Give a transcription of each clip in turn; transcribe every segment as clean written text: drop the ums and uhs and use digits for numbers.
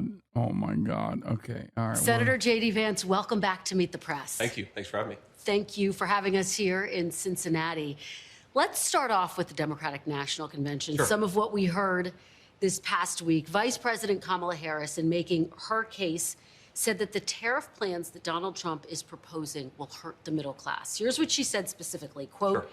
God. Oh, my God. Okay. All right. Senator J.D. Vance, welcome back to Meet the Press. Thank you. Thanks for having me. Thank you for having us here in Cincinnati. Let's start off with the Democratic National Convention. Sure. Some of what we heard this past week. Vice President Kamala Harris, in making her case, said that the tariff plans that Donald Trump is proposing will hurt the middle class. Here's what she said specifically, quote, Sure.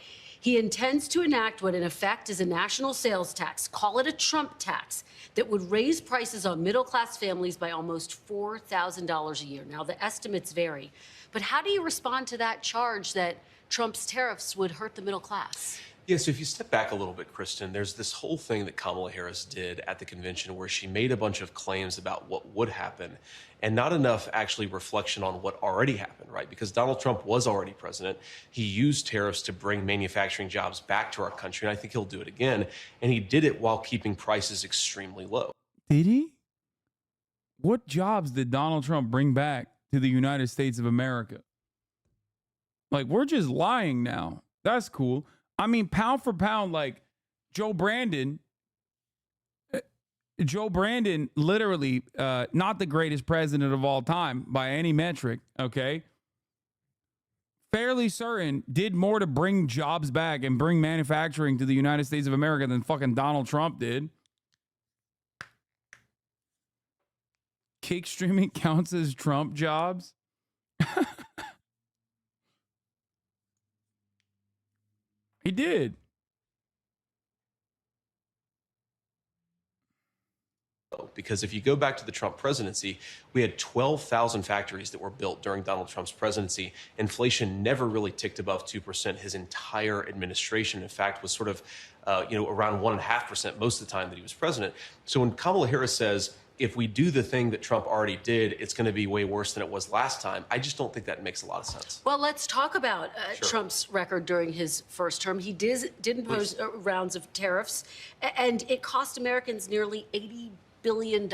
He intends to enact what in effect is a national sales tax, call it a Trump tax, that would raise prices on middle-class families by almost $4,000 a year. Now, the estimates vary, but how do you respond to that charge that Trump's tariffs would hurt the middle class? Yeah, so if you step back a little bit, Kristen, there's this whole thing that Kamala Harris did at the convention where she made a bunch of claims about what would happen and not enough actually reflection on what already happened, right? Because Donald Trump was already president. He used tariffs to bring manufacturing jobs back to our country, and I think he'll do it again. And he did it while keeping prices extremely low. Did he? What jobs did Donald Trump bring back to the United States of America? Like, we're just lying now. That's cool. I mean, pound for pound, like Joe Brandon, literally not the greatest president of all time by any metric, okay? Fairly certain did more to bring jobs back and bring manufacturing to the United States of America than fucking Donald Trump did. Kick streaming counts as Trump jobs? He did. Because if you go back to the Trump presidency, we had 12,000 factories that were built during Donald Trump's presidency. Inflation never really ticked above 2% his entire administration. In fact, was sort of, around 1.5% most of the time that he was president. So when Kamala Harris says, if we do the thing that Trump already did, it's going to be way worse than it was last time, I just don't think that makes a lot of sense. Well, let's talk about Sure. Trump's record during his first term. He did impose rounds of tariffs, and it cost Americans nearly $80 billion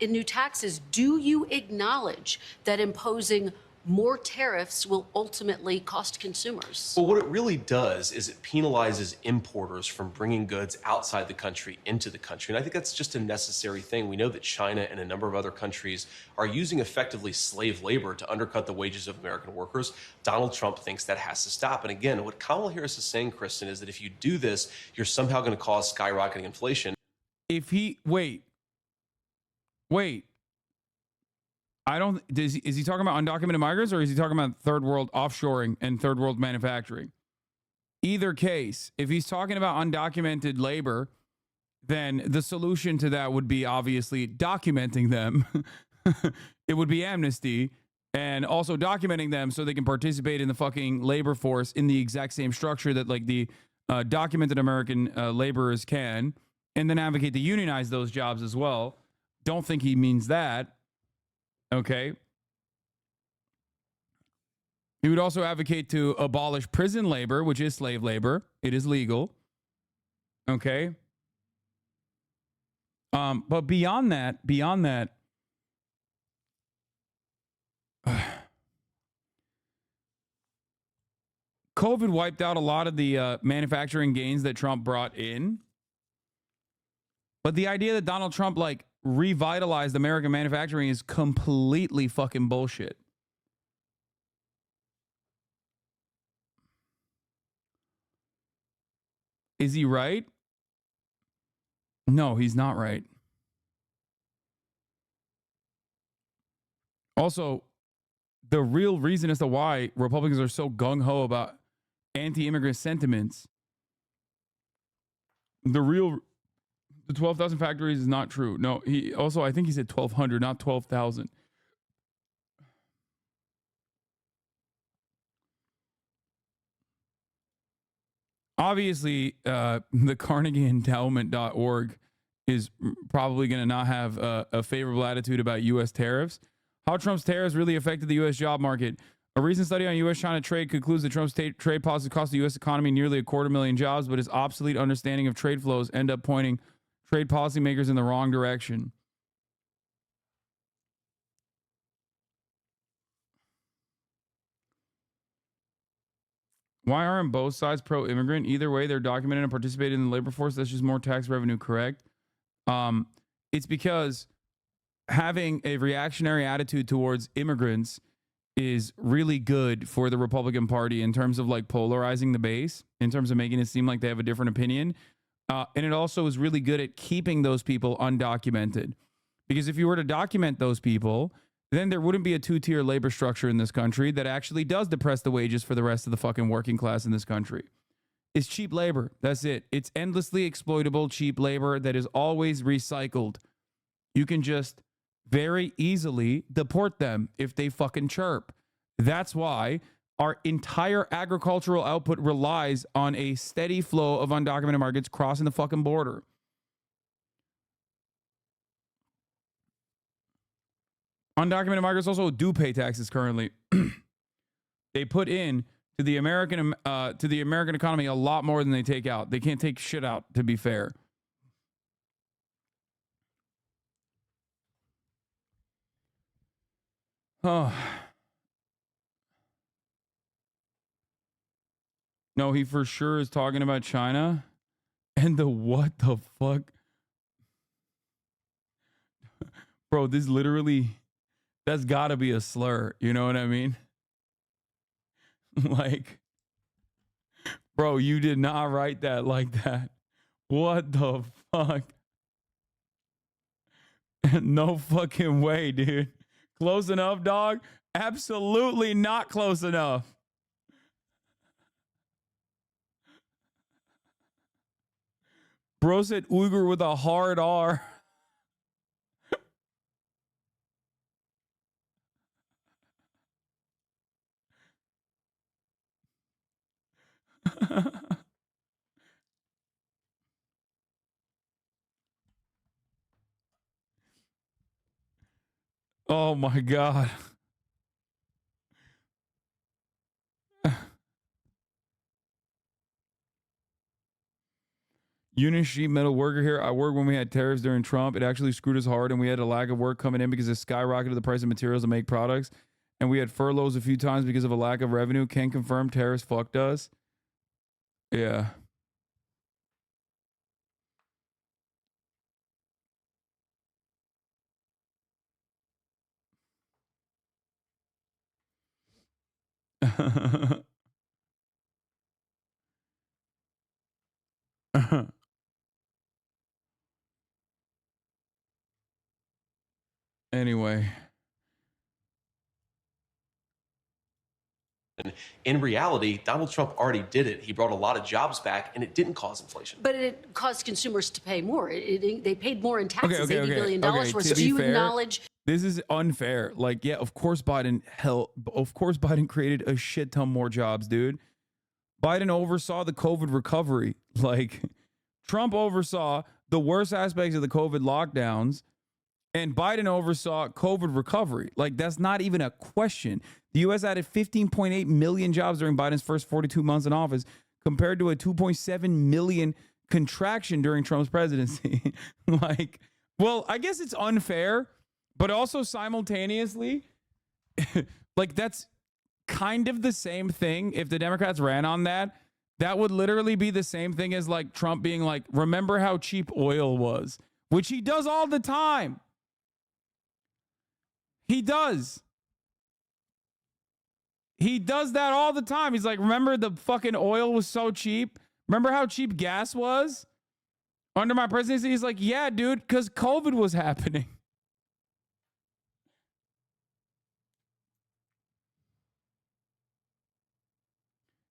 in new taxes. Do you acknowledge that imposing more tariffs will ultimately cost consumers? Well, what it really does is it penalizes importers from bringing goods outside the country into the country. And I think that's just a necessary thing. We know that China and a number of other countries are using effectively slave labor to undercut the wages of American workers. Donald Trump thinks that has to stop. And again, what Kamala Harris is saying, Kristen, is that if you do this, you're somehow going to cause skyrocketing inflation. If he, wait. Is he talking about undocumented migrants or is he talking about third world offshoring and third world manufacturing? Either case, if he's talking about undocumented labor, then the solution to that would be obviously documenting them. It would be amnesty and also documenting them so they can participate in the fucking labor force in the exact same structure that like the documented American laborers can, and then advocate to unionize those jobs as well. Don't think he means that. Okay. He would also advocate to abolish prison labor, which is slave labor. It is legal. Okay. But beyond that, COVID wiped out a lot of the manufacturing gains that Trump brought in. But the idea that Donald Trump like revitalized American manufacturing is completely fucking bullshit. Is he right? No, he's not right. Also, the real reason as to why Republicans are so gung-ho about anti-immigrant sentiments, the 12,000 factories is not true. No, he also, I think he said 1,200, not 12,000. Obviously, the CarnegieEndowment.org is probably going to not have a favorable attitude about U.S. tariffs. How Trump's tariffs really affected the U.S. job market. A recent study on U.S.-China trade concludes that Trump's trade policy cost the U.S. economy nearly 250,000 jobs, but his obsolete understanding of trade flows end up pointing trade policymakers in the wrong direction. Why aren't both sides pro-immigrant? Either way, they're documented and participated in the labor force. That's just more tax revenue, correct? It's because having a reactionary attitude towards immigrants is really good for the Republican Party in terms of like polarizing the base, in terms of making it seem like they have a different opinion. And it also is really good at keeping those people undocumented. Because if you were to document those people, then there wouldn't be a two-tier labor structure in this country that actually does depress the wages for the rest of the fucking working class in this country. It's cheap labor. That's it. It's endlessly exploitable, cheap labor that is always recycled. You can just very easily deport them if they fucking chirp. That's why our entire agricultural output relies on a steady flow of undocumented migrants crossing the fucking border. Undocumented migrants also do pay taxes currently. They put in to the American economy a lot more than they take out. They can't take shit out, to be fair. Oh. No, he for sure is talking about China. And the what the fuck? Bro, this literally, that's gotta be a slur. You know what I mean? Like, bro, you did not write that like that. What the fuck? No fucking way, dude. Close enough, dog? Absolutely not close enough. Bro said Uyghur with a hard R. Oh my God. Union sheet metal worker here. I worked when we had tariffs during Trump. It actually screwed us hard and we had a lack of work coming in because it skyrocketed the price of materials to make products. And we had furloughs a few times because of a lack of revenue. Can confirm tariffs fucked us. Yeah. Anyway. In reality, Donald Trump already did it. He brought a lot of jobs back, and it didn't cause inflation. But it caused consumers to pay more. They paid more in taxes, Okay, $80 billion worth. to So do be you fair, acknowledge? This is unfair. Like, yeah, of course Biden created a shit ton more jobs, dude. Biden oversaw the COVID recovery. Like, Trump oversaw the worst aspects of the COVID lockdowns, and Biden oversaw COVID recovery. Like, that's not even a question. The U.S. added 15.8 million jobs during Biden's first 42 months in office, compared to a 2.7 million contraction during Trump's presidency. Like, well, I guess it's unfair, but also simultaneously, like, that's kind of the same thing. If the Democrats ran on that, that would literally be the same thing as like Trump being like, remember how cheap oil was, which he does all the time. He does. He does that all the time. He's like, remember the fucking oil was so cheap? Remember how cheap gas was under my presidency? He's like, yeah, dude, because COVID was happening.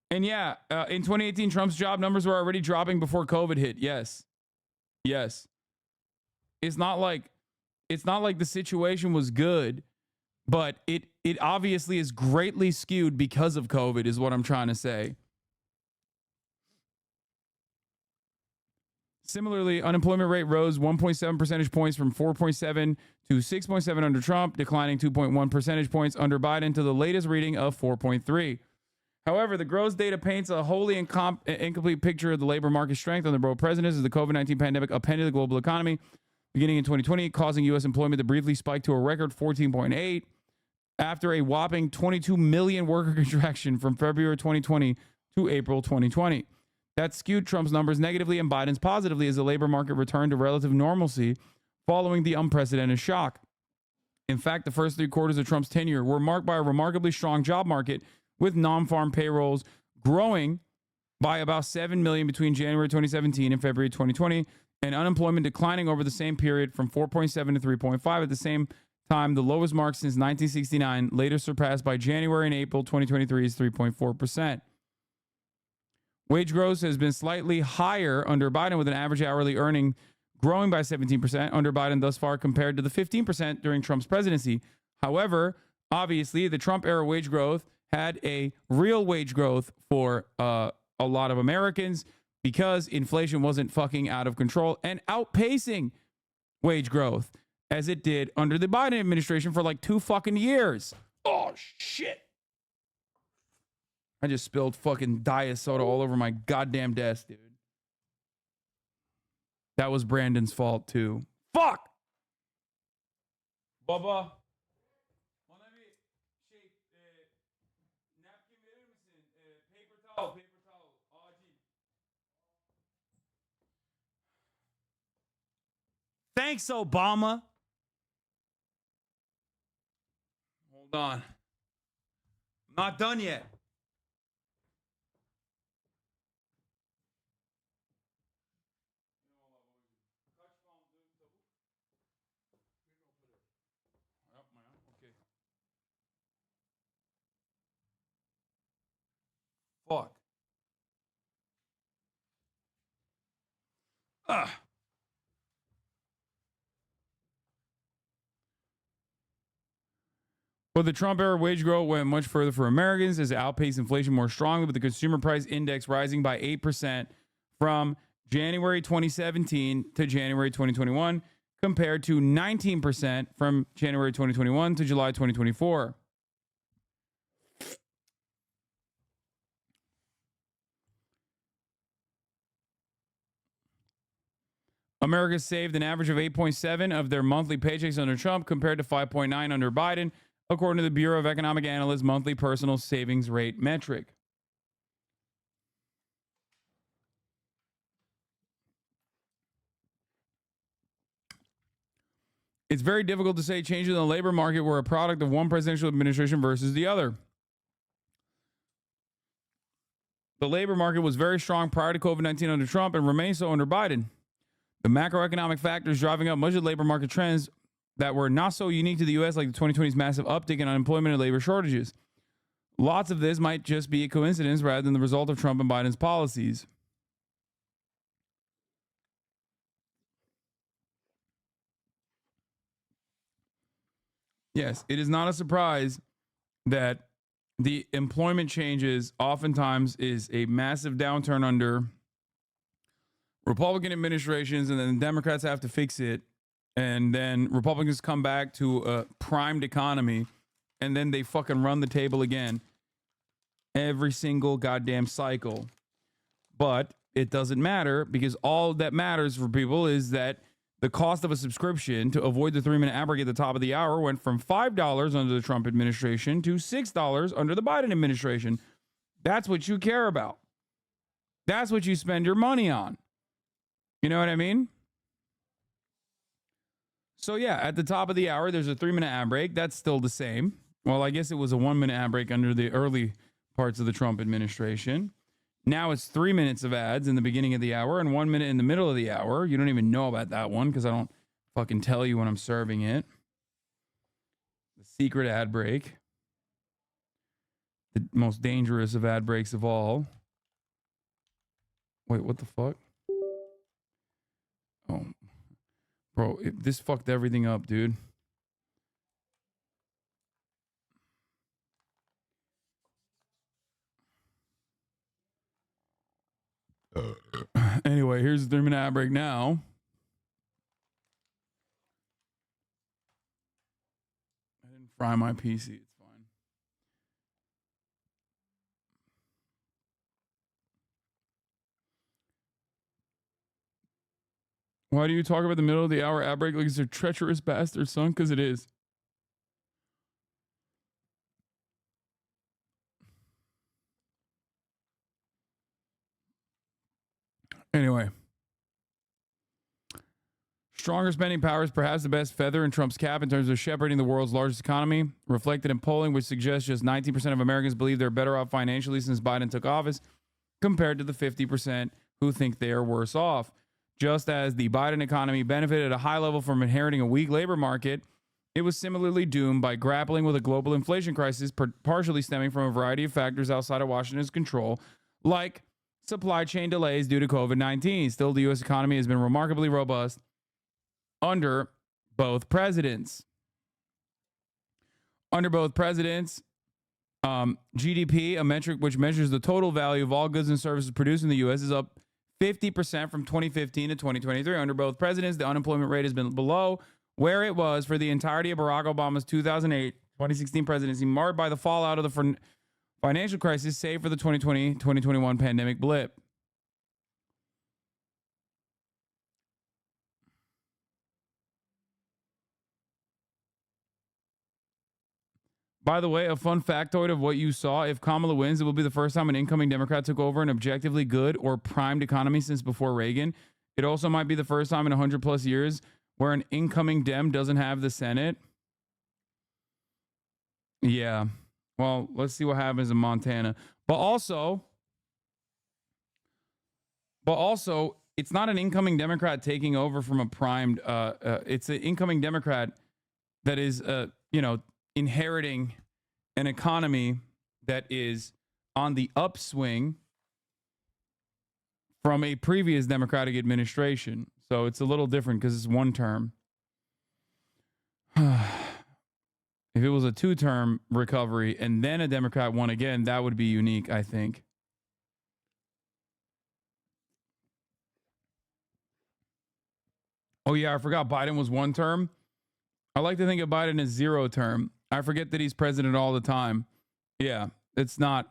And yeah, in 2018, Trump's job numbers were already dropping before COVID hit. Yes. Yes. It's not like the situation was good, but it obviously is greatly skewed because of COVID, is what I'm trying to say. Similarly, unemployment rate rose 1.7 percentage points from 4.7 to 6.7 under Trump, declining 2.1 percentage points under Biden to the latest reading of 4.3. However, the gross data paints a wholly incomplete picture of the labor market strength under both presidents as the COVID-19 pandemic upended the global economy beginning in 2020, causing U.S. employment to briefly spike to a record 14.8 after a whopping 22 million worker contraction from February 2020 to April 2020. That skewed Trump's numbers negatively and Biden's positively as the labor market returned to relative normalcy following the unprecedented shock. In fact, the first 3 quarters of Trump's tenure were marked by a remarkably strong job market, with non-farm payrolls growing by about 7 million between January 2017 and February 2020, and unemployment declining over the same period from 4.7 to 3.5. At the same time, the lowest mark since 1969, later surpassed by January and April 2023, is 3.4%. Wage growth has been slightly higher under Biden, with an average hourly earning growing by 17% under Biden thus far, compared to the 15% during Trump's presidency. However, obviously, the Trump era wage growth had a real wage growth for a lot of Americans, because inflation wasn't fucking out of control and outpacing wage growth as it did under the Biden administration for like 2 fucking years. Oh, shit. I just spilled fucking diet soda all over my goddamn desk, dude. That was Brandon's fault, too. Fuck! Baba. Paper towel. Thanks, Obama. Hold on. Not done yet. Okay. Fuck. Ugh. But the Trump era wage growth went much further for Americans as it outpaced inflation more strongly, with the consumer price index rising by 8% from January 2017 to January 2021, compared to 19% from January 2021 to July 2024. America saved an average of 8.7 of their monthly paychecks under Trump, compared to 5.9 under Biden, according to the Bureau of Economic Analysts' monthly personal savings rate metric. It's very difficult to say changes in the labor market were a product of one presidential administration versus the other. The labor market was very strong prior to COVID-19 under Trump and remains so under Biden. The macroeconomic factors driving up much of the labor market trends that were not so unique to the U.S., like the 2020's massive uptick in unemployment and labor shortages. Lots of this might just be a coincidence rather than the result of Trump and Biden's policies. Yes, it is not a surprise that the employment changes oftentimes is a massive downturn under Republican administrations, and then Democrats have to fix it. And then Republicans come back to a primed economy, and then they fucking run the table again every single goddamn cycle. But it doesn't matter, because all that matters for people is that the cost of a subscription to avoid the 3-minute ad break at the top of the hour went from $5 under the Trump administration to $6 under the Biden administration. That's what you care about. That's what you spend your money on. You know what I mean? So yeah, at the top of the hour, there's a 3-minute ad break. That's still the same. Well, I guess it was a 1-minute ad break under the early parts of the Trump administration. Now it's 3 minutes of ads in the beginning of the hour and 1 minute in the middle of the hour. You don't even know about that one because I don't fucking tell you when I'm serving it. The secret ad break. The most dangerous of ad breaks of all. Wait, what the fuck? Oh, bro, this fucked everything up, dude. Anyway, here's the 3-minute ad break now. I didn't fry my PC. It's fine. Why do you talk about the middle of the hour ad break like it's a treacherous bastard, son? Because it is. Anyway. Stronger spending power is perhaps the best feather in Trump's cap in terms of shepherding the world's largest economy, reflected in polling, which suggests just 19% of Americans believe they're better off financially since Biden took office, compared to the 50% who think they are worse off. Just as the Biden economy benefited at a high level from inheriting a weak labor market, it was similarly doomed by grappling with a global inflation crisis, partially stemming from a variety of factors outside of Washington's control, like supply chain delays due to COVID-19. Still, the U.S. economy has been remarkably robust under both presidents. Under both presidents, GDP, a metric which measures the total value of all goods and services produced in the U.S., is up 50% from 2015 to 2023. Under both presidents, the unemployment rate has been below where it was for the entirety of Barack Obama's 2008-2016 presidency, marred by the fallout of the financial crisis, save for the 2020-2021 pandemic blip. By the way, a fun factoid of what you saw: if Kamala wins, it will be the first time an incoming Democrat took over an objectively good or primed economy since before Reagan. It also might be the first time in 100 plus years where an incoming Dem doesn't have the Senate. Yeah. Well, let's see what happens in Montana. But also, it's not an incoming Democrat taking over from a primed. It's an incoming Democrat that is, inheriting an economy that is on the upswing from a previous Democratic administration. So it's a little different because it's one term. If it was a two-term recovery and then a Democrat won again, that would be unique, I think. Oh, yeah, I forgot Biden was one term. I like to think of Biden as zero term. I forget that he's president all the time. Yeah, it's not,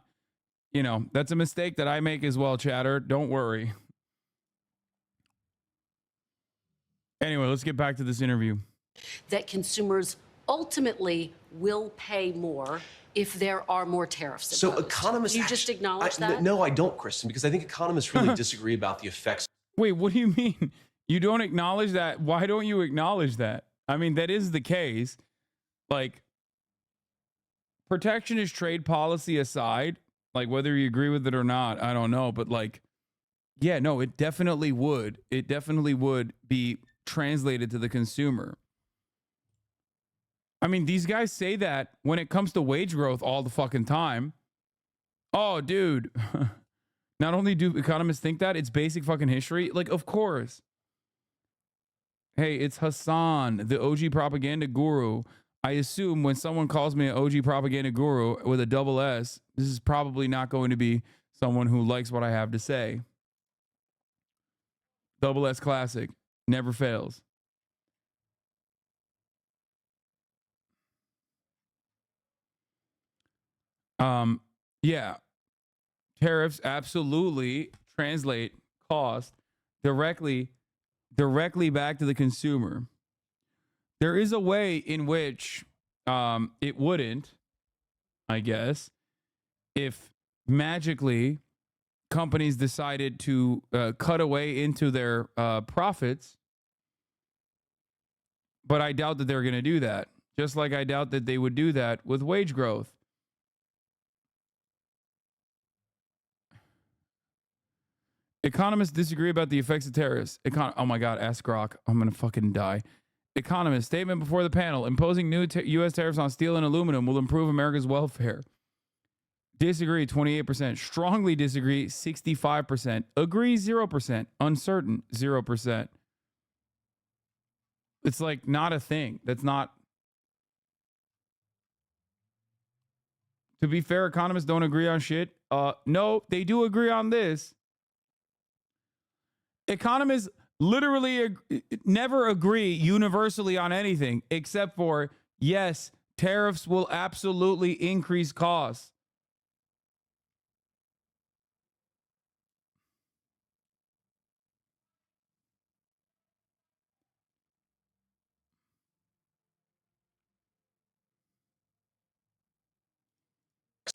that's a mistake that I make as well, chatter. Don't worry. Anyway, let's get back to this interview. That consumers ultimately will pay more if there are more tariffs imposed. So economists... You just acknowledge that? No, I don't, Kristen, because I think economists really disagree about the effects. Wait, what do you mean? You don't acknowledge that? Why don't you acknowledge that? I mean, that is the case. Like, protectionist trade policy aside, like whether you agree with it or not, I don't know. But like, yeah, no, it definitely would. It definitely would be translated to the consumer. I mean, these guys say that when it comes to wage growth all the fucking time. Oh, dude. Not only do economists think that, it's basic fucking history. Like, of course. Hey, it's Hasan, the OG propaganda guru. I assume when someone calls me an OG propaganda guru with a double S, this is probably not going to be someone who likes what I have to say. Double S classic. Never fails. Yeah. Tariffs absolutely translate cost directly back to the consumer. There is a way in which it wouldn't, I guess, if magically companies decided to cut away into their profits. But I doubt that they're going to do that. Just like I doubt that they would do that with wage growth. Economists disagree about the effects of tariffs. Oh my God, ask Grok. I'm going to fucking die. Economist, statement before the panel. Imposing new U.S. tariffs on steel and aluminum will improve America's welfare. Disagree, 28%. Strongly disagree, 65%. Agree, 0%. Uncertain, 0%. It's like not a thing. That's not. To be fair, economists don't agree on shit. No, they do agree on this. Economists literally never agree universally on anything except for, yes, tariffs will absolutely increase costs.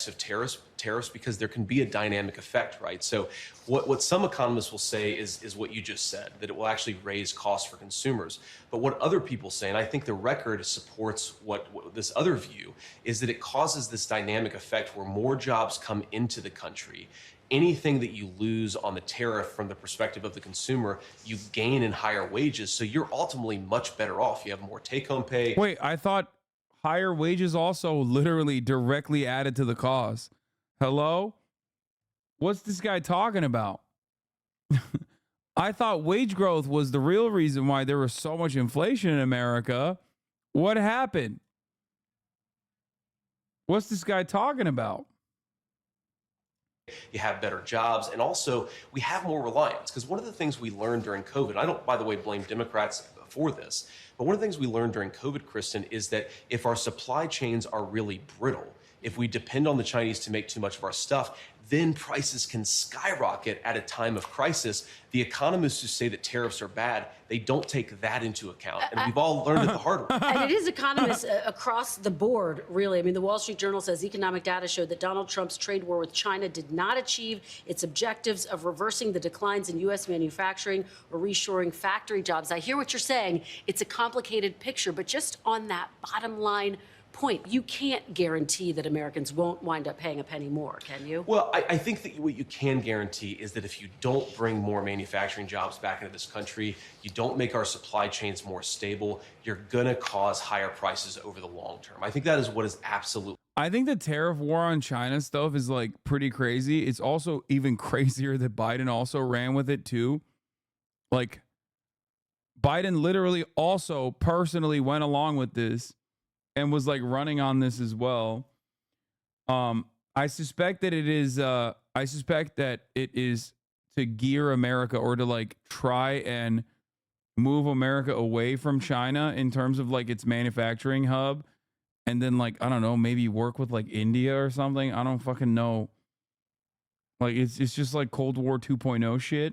of tariffs because there can be a dynamic effect, right? So what some economists will say is what you just said, that it will actually raise costs for consumers. But what other people say, and I think the record supports what this other view, is that it causes this dynamic effect where more jobs come into the country. Anything that you lose on the tariff from the perspective of the consumer, you gain in higher wages. So you're ultimately much better off. You have more take-home pay. Wait, I thought higher wages also literally directly added to the cost. Hello? What's this guy talking about? I thought wage growth was the real reason why there was so much inflation in America. What happened? What's this guy talking about? You have better jobs, and also we have more reliance. Because one of the things we learned during COVID, I don't, by the way, blame Democrats for this, but one of the things we learned during COVID, Kristen, is that if our supply chains are really brittle, if we depend on the Chinese to make too much of our stuff, then prices can skyrocket at a time of crisis. The economists who say that tariffs are bad, they don't take that into account. And we've all learned it the hard way. And it is economists across the board, really. I mean, the Wall Street Journal says economic data showed that Donald Trump's trade war with China did not achieve its objectives of reversing the declines in U.S. manufacturing or reshoring factory jobs. I hear what you're saying. It's a complicated picture, but just on that bottom line point, you can't guarantee that Americans won't wind up paying a penny more, can you? Well, I think that what you can guarantee is that if you don't bring more manufacturing jobs back into this country, you don't make our supply chains more stable, you're going to cause higher prices over the long term. I think that is what is absolute. I think the tariff war on China stuff is like pretty crazy. It's also even crazier that Biden also ran with it too. Like Biden literally also personally went along with this and was like running on this as well. I suspect that it is to gear America or to like try and move America away from China in terms of like its manufacturing hub. And then like, I don't know, maybe work with like India or something. I don't fucking know. Like it's just like Cold War 2.0 shit.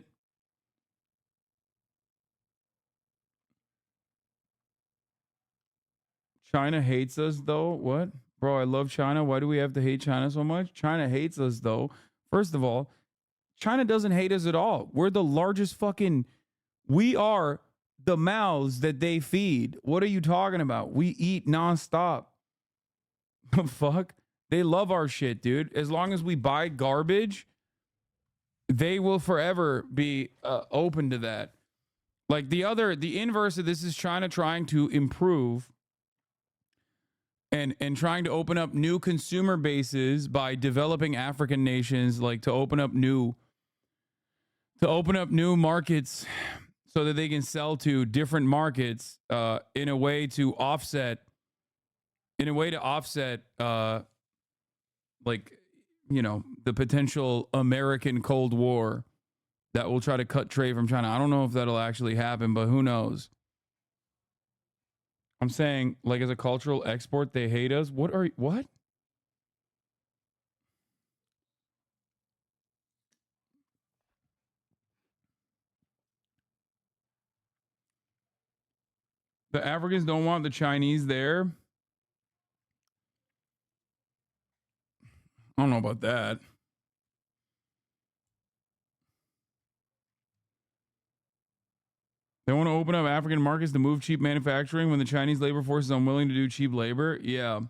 China hates us though. What? Bro, I love China. Why do we have to hate China so much? China hates us though. First of all, China doesn't hate us at all. We're the largest we are the mouths that they feed. What are you talking about? We eat nonstop. Fuck. They love our shit, dude. As long as we buy garbage, they will forever be open to that. Like the inverse of this is China trying to improve and trying to open up new consumer bases by developing African nations, like to open up new markets so that they can sell to different markets in a way to offset like, you know, the potential American Cold War that will try to cut trade from China. I don't know if that'll actually happen, but who knows? I'm saying, like, as a cultural export, they hate us. What? The Africans don't want the Chinese there? I don't know about that. They want to open up African markets to move cheap manufacturing when the Chinese labor force is unwilling to do cheap labor. Yeah.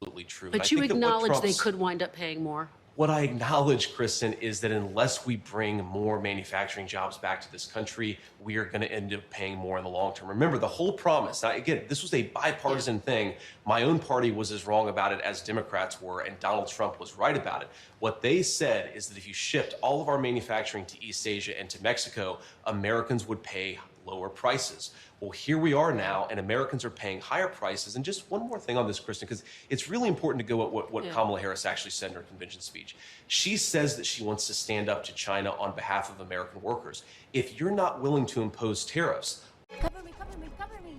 Absolutely true. But you acknowledge they could wind up paying more. What I acknowledge, Kristen, is that unless we bring more manufacturing jobs back to this country, we are going to end up paying more in the long term. Remember, the whole promise, now, again, this was a bipartisan thing. My own party was as wrong about it as Democrats were, and Donald Trump was right about it. What they said is that if you shipped all of our manufacturing to East Asia and to Mexico, Americans would pay lower prices. Well, here we are now, and Americans are paying higher prices. And just one more thing on this, Kristen, because it's really important to go at what Kamala Harris actually said in her convention speech. She says that she wants to stand up to China on behalf of American workers. If you're not willing to impose tariffs, cover me, cover me, cover me.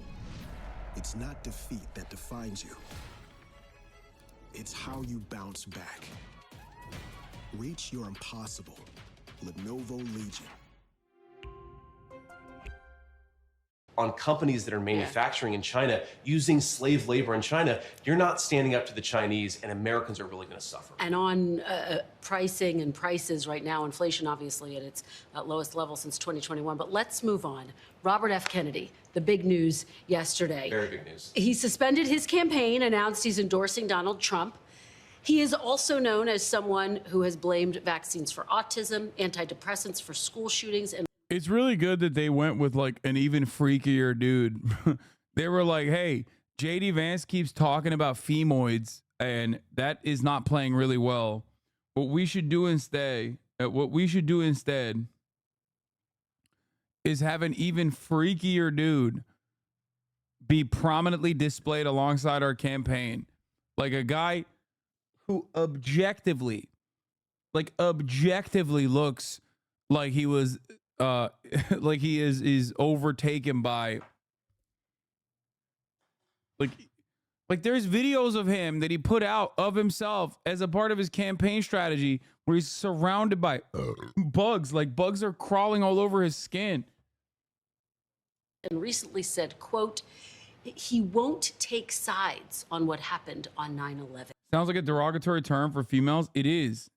It's not defeat that defines you. It's how you bounce back. Reach your impossible. Lenovo Legion. on companies that are manufacturing in China using slave labor in China, you're not standing up to the Chinese, and Americans are really going to suffer. And on pricing and prices right now, inflation obviously at its lowest level since 2021. But let's move on. Robert F. Kennedy, the big news yesterday. Very big news. He suspended his campaign, announced he's endorsing Donald Trump. He is also known as someone who has blamed vaccines for autism, antidepressants for school shootings, and It's really good that they went with like an even freakier dude. They were like, hey, JD Vance keeps talking about femoids, and that is not playing really well. What we should do instead is have an even freakier dude be prominently displayed alongside our campaign. Like a guy who objectively looks like he was like he is overtaken by like there's videos of him that he put out of himself as a part of his campaign strategy where he's surrounded by bugs. Like bugs are crawling all over his skin. and recently said, quote, he won't take sides on what happened on 9/11. Sounds like a derogatory term for females. It is.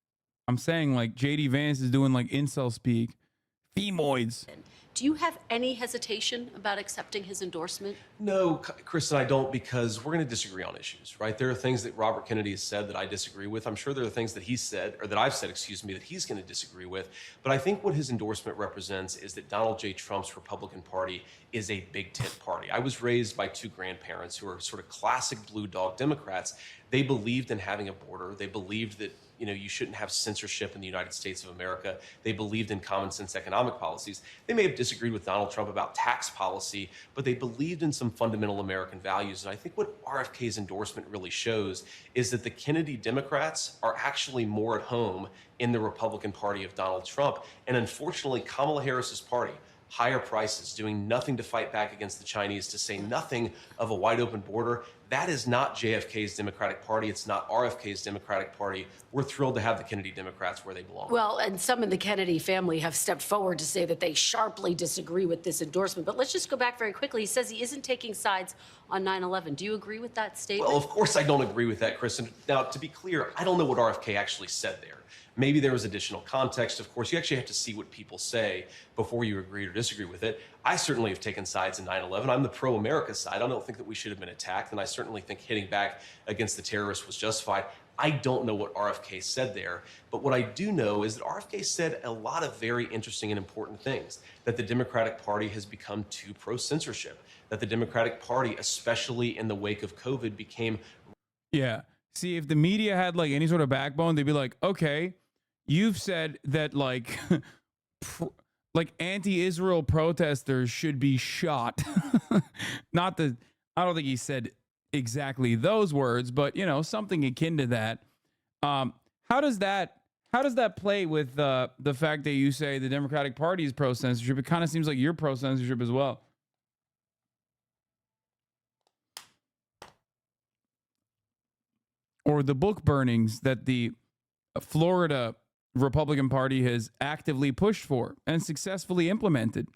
I'm saying like JD Vance is doing like incel speak. Femoids. Do you have any hesitation about accepting his endorsement? No, Chris and I don't, because we're going to disagree on issues, right? There are things that Robert Kennedy has said that I disagree with. I'm sure there are things that he said, or that I've said, excuse me, that he's going to disagree with. But I think what his endorsement represents is that Donald J. Trump's Republican Party is a big tent party. I was raised by two grandparents who are sort of classic blue dog Democrats. They believed in having a border. They believed that you shouldn't have censorship in the United States of America. They believed in common sense economic policies. They may have disagreed with Donald Trump about tax policy, but they believed in some fundamental American values. And I think what RFK's endorsement really shows is that the Kennedy Democrats are actually more at home in the Republican Party of Donald Trump. And unfortunately, Kamala Harris's party, higher prices, doing nothing to fight back against the Chinese, to say nothing of a wide open border. That is not JFK's Democratic Party. It's not RFK's Democratic Party. We're thrilled to have the Kennedy Democrats where they belong. Well, and some in the Kennedy family have stepped forward to say that they sharply disagree with this endorsement. But let's just go back very quickly. He says he isn't taking sides on 9/11. Do you agree with that statement? Well, of course I don't agree with that, Chris. And now, to be clear, I don't know what RFK actually said there. Maybe there was additional context. Of course, you actually have to see what people say before you agree or disagree with it. I certainly have taken sides in 9/11. I'm the pro-America side. I don't think that we should have been attacked, and I certainly think hitting back against the terrorists was justified. I don't know what RFK said there, but what I do know is that RFK said a lot of very interesting and important things, that the Democratic Party has become too pro-censorship, that the Democratic Party, especially in the wake of COVID, became... Yeah. See, if the media had like any sort of backbone, they'd be like, okay, you've said that like like anti-Israel protesters should be shot. Not the, I don't think he said exactly those words, but something akin to that. How does that play with the fact that you say the Democratic Party is pro-censorship? It kind of seems like you're pro-censorship as well. Or the book burnings that the Florida Republican Party has actively pushed for and successfully implemented.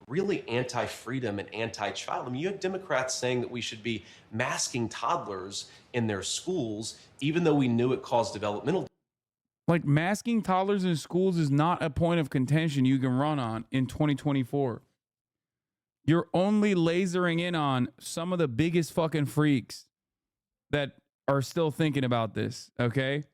Really anti-freedom and anti-child. I mean, you have Democrats saying that we should be masking toddlers in their schools, even though we knew it caused developmental. Like masking toddlers in schools is not a point of contention you can run on in 2024. You're only lasering in on some of the biggest fucking freaks that are still thinking about this, okay?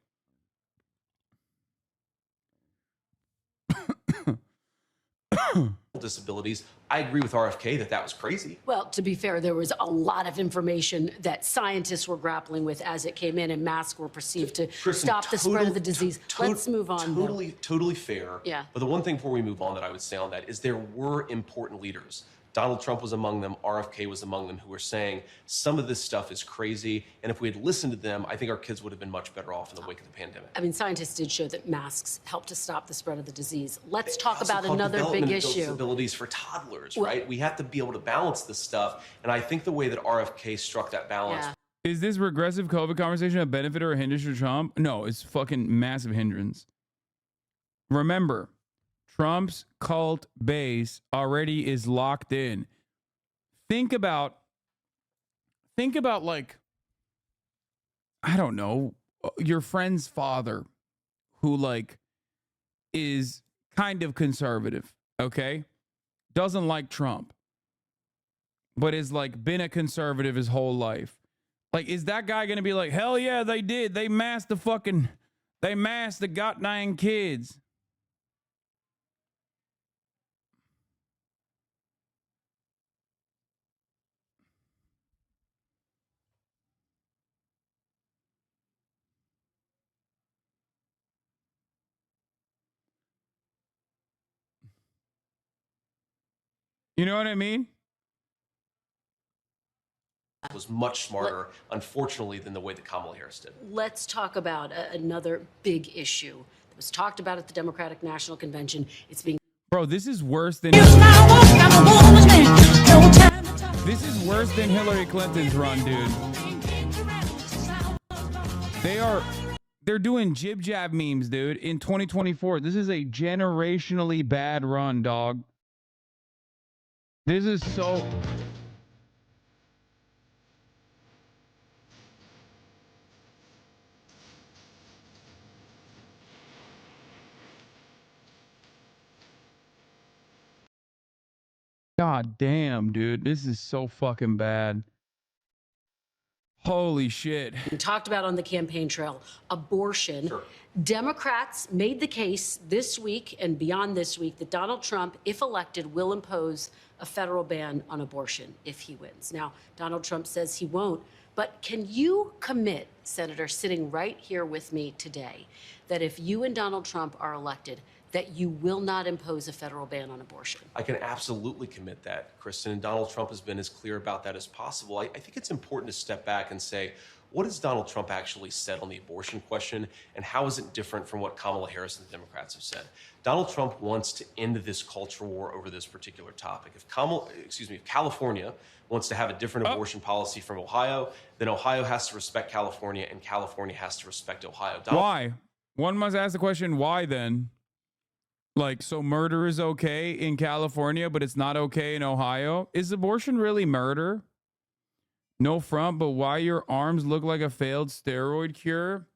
Disabilities. I agree with RFK that that was crazy. Well, to be fair, there was a lot of information that scientists were grappling with as it came in, and masks were perceived to stop the spread of the disease. Let's move on. Totally fair. Yeah. But the one thing before we move on that I would say on that is there were important leaders. Donald Trump was among them. RFK was among them, who were saying some of this stuff is crazy. And if we had listened to them, I think our kids would have been much better off in the wake of the pandemic. I mean, scientists did show that masks help to stop the spread of the disease. Let's talk about another big issue. Disabilities for toddlers, right? We have to be able to balance this stuff. And I think the way that RFK struck that balance. Yeah. Is this regressive COVID conversation a benefit or a hindrance to Trump? No, it's fucking massive hindrance. Remember, Trump's cult base already is locked in. think about like, I don't know, your friend's father who like is kind of conservative, okay? Doesn't like Trump, but is like been a conservative his whole life. Like, is that guy gonna be like, hell yeah, they did. They massed the goddamn kids. You know what I mean? Was much smarter, unfortunately, than the way that Kamala Harris did. Let's talk about another big issue that was talked about at the Democratic National Convention. It's being Bro, this is worse than Hillary Clinton's run, dude. They're doing jib jab memes, dude, in 2024. This is a generationally bad run, dog. This is so God damn, dude. This is so fucking bad. Holy shit. talked about on the campaign trail, abortion. Sure. Democrats made the case this week and beyond this week that Donald Trump, if elected, will impose a federal ban on abortion if he wins. Now, Donald Trump says he won't, but can you commit, Senator, sitting right here with me today, that if you and Donald Trump are elected, that you will not impose a federal ban on abortion? I can absolutely commit that, Kristen, and Donald Trump has been as clear about that as possible. I think it's important to step back and say, what has Donald Trump actually said on the abortion question, and how is it different from what Kamala Harris and the Democrats have said? Donald Trump wants to end this culture war over this particular topic. If California wants to have a different abortion policy from Ohio, then Ohio has to respect California, and California has to respect Ohio. Why? One must ask the question, why then? Like, so murder is okay in California, but it's not okay in Ohio? Is abortion really murder? No front, but why your arms look like a failed steroid cure?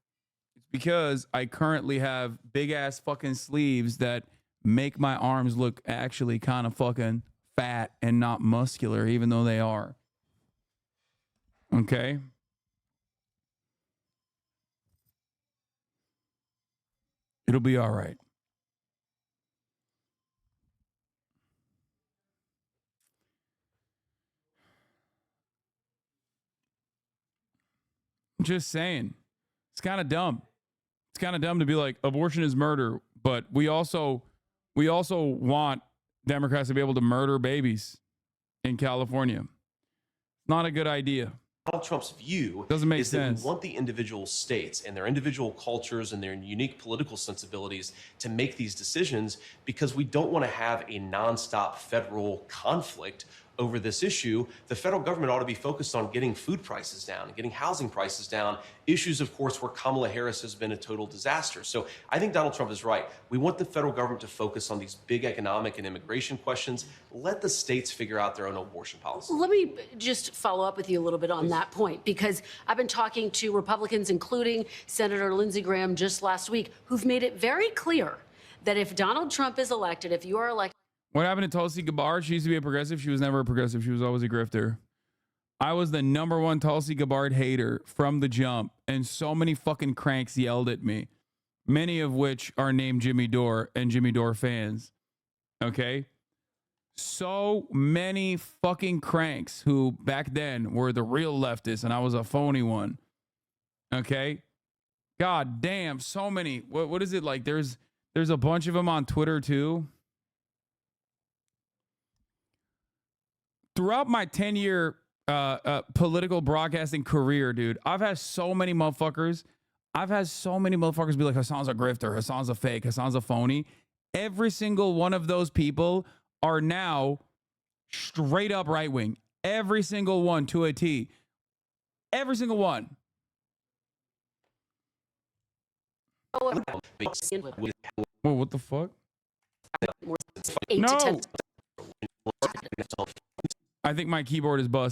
It's because I currently have big ass fucking sleeves that make my arms look actually kind of fucking fat and not muscular, even though they are. Okay? It'll be all right. Just saying. It's kind of dumb. It's kind of dumb to be like, abortion is murder, but we also want Democrats to be able to murder babies in California. Not a good idea. Donald Trump's view Doesn't make is sense. that we want the individual states and their individual cultures and their unique political sensibilities to make these decisions, because we don't want to have a nonstop federal conflict over this issue. The federal government ought to be focused on getting food prices down, getting housing prices down, issues, of course, where Kamala Harris has been a total disaster. So I think Donald Trump is right. We want the federal government to focus on these big economic and immigration questions. Let the states figure out their own abortion policy. Let me just follow up with you a little bit on that point, because I've been talking to Republicans, including Senator Lindsey Graham just last week, who've made it very clear that if Donald Trump is elected, if you are elected. What happened to Tulsi Gabbard? She used to be a progressive. She was never a progressive. She was always a grifter. I was the #1 Tulsi Gabbard hater from the jump, and so many fucking cranks yelled at me, many of which are named Jimmy Dore and Jimmy Dore fans. Okay? So many fucking cranks who back then were the real leftists, and I was a phony one. Okay? God damn, so many. What is it like? There's a bunch of them on Twitter too. Throughout my 10-year political broadcasting career, dude, I've had so many motherfuckers be like, Hasan's a grifter, Hasan's a fake, Hasan's a phony. Every single one of those people are now straight up right wing. Every single one to a T. Every single one. Whoa, what the fuck? 8 No. to 10. I think my keyboard is busted.